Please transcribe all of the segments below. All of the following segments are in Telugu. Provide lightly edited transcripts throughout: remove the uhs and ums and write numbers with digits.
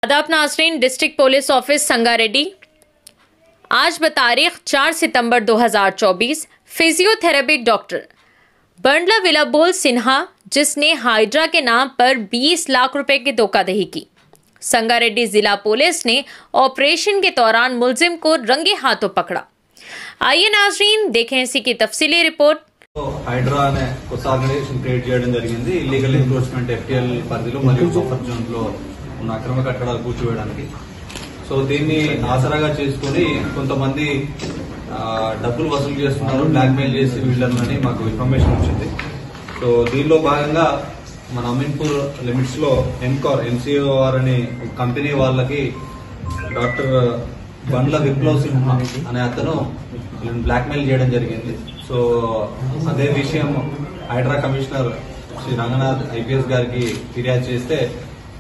आदाब नाज़रीन, डिस्ट्रिक्ट पुलिस ऑफिस संगारेड्डी आज बतारीख 4 सितंबर 2024 फिजियोथेरेपी डॉक्टर बंडला विलाबोल सिन्हा, जिसने हाइड्रा के नाम पर 20 लाख रुपए की धोखाधड़ी की। संगारेड्डी जिला पुलिस ने ऑपरेशन के दौरान मुलजिम को रंगे हाथों पकड़ा। आइए नाज़रीन, देखें इसी की तफसीली रिपोर्ट। హైడ్రా అనే కొత్త ఆర్గనైజేషన్ క్రియేట్ చేయడం జరిగింది ఇల్లీగల్ ఎన్క్రోచ్మెంట్ ఎఫ్టీఎల్ పరిధిలో మరియు బఫర్ జోన్ లో ఉన్న అక్రమ కట్టడాలు కూల్చివేయడానికి. సో దీన్ని ఆసరాగా చేసుకుని కొంతమంది డబ్బులు వసూలు చేస్తున్నారు, బ్లాక్ మెయిల్ చేసి వీళ్ళని మాకు ఇన్ఫర్మేషన్ వచ్చింది. సో దీనిలో భాగంగా మన అమీన్పూర్ లిమిట్స్ లో ఎన్సీఓఆర్ అనే కంపెనీ వాళ్ళకి డాక్టర్ బండ్ల విప్లవ్ సింహ అనే అతను బ్లాక్ మెయిల్ చేయడం జరిగింది. సో అదే విషయం హైడ్రా కమిషనర్ శ్రీ రంగనాథ్ ఐపీఎస్ గారికి ఫిర్యాదు చేస్తే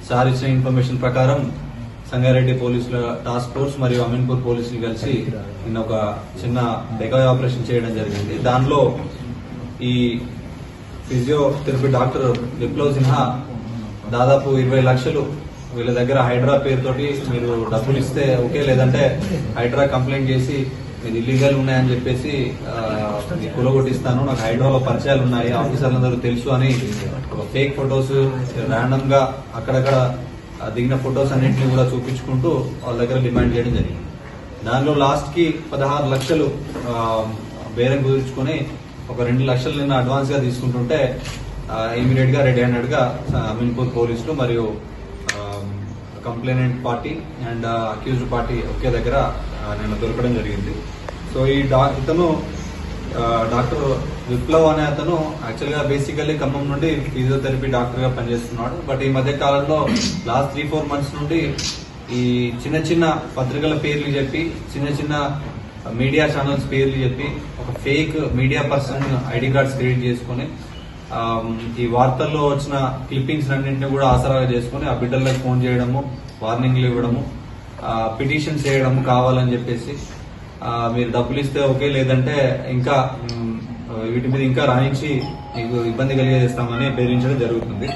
సార్ ఇచ్చిన ఇన్ఫర్మేషన్ ప్రకారం సంగారెడ్డి పోలీసుల టాస్క్ ఫోర్స్ మరియు అమీన్పూర్ పోలీసులు కలిసి నిన్న ఒక చిన్న డెకాయ్ ఆపరేషన్ చేయడం జరిగింది. దానిలో ఈ ఫిజియోథెరపీ డాక్టర్ విప్లవ్ సిన్హా దాదాపు 20 లక్షలు వీళ్ళ దగ్గర హైడ్రా పేరుతోటి మీరు డబ్బులు ఇస్తే ఓకే, లేదంటే హైడ్రా కంప్లైంట్ చేసి మీరు ఇల్లీగల్ ఉన్నాయని చెప్పేసి కూలగొట్టిస్తాను, నాకు హైడ్రాలో పరిచయాలు ఉన్నాయి, ఆఫీసర్లందరూ తెలుసు అని ఫేక్ ఫొటోస్ ర్యాండమ్ గా అక్కడక్కడ దిగిన ఫొటోస్ అన్నింటినీ కూడా చూపించుకుంటూ వాళ్ళ దగ్గర డిమాండ్ చేయడం జరిగింది. దానిలో లాస్ట్ కి 16 లక్షలు బేరం కుదుర్చుకుని ఒక 2 లక్షలు నిన్న అడ్వాన్స్ గా తీసుకుంటుంటే ఇమీడియట్ గా రెడీ హ్యాండెడ్ గా అమీన్పూర్ పోలీసులు మరియు complainant party and accused party ఒకే దగ్గర నిన్న దొరకడం జరిగింది. సో ఈ ఇతను డాక్టర్ విప్లవ్ అనే అతను యాక్చువల్ గా బేసికల్లీ ఖమ్మం నుండి ఫిజియోథెరపీ డాక్టర్ గా పనిచేస్తున్నాడు. బట్ ఈ మధ్య కాలంలో లాస్ట్ 3-4 మంత్స్ నుండి ఈ చిన్న చిన్న పత్రికల పేర్లు చెప్పి, చిన్న చిన్న మీడియా ఛానల్స్ పేర్లు చెప్పి ఒక fake media person ID cards create చేసుకుని ఈ వార్తల్లో వచ్చిన క్లిప్పింగ్స్ అన్నింటినీ కూడా ఆసరాగా చేసుకుని ఆ బిడ్డలకు ఫోన్ చేయడము, వార్నింగ్లు ఇవ్వడము, పిటిషన్స్ చేయడము కావాలని చెప్పేసి మీరు డబ్బులు ఇస్తే ఓకే, లేదంటే ఇంకా వీటి మీద ఇంకా రాయించి మీకు ఇబ్బంది కలిగేస్తామని బెదిరించడం జరుగుతుంది.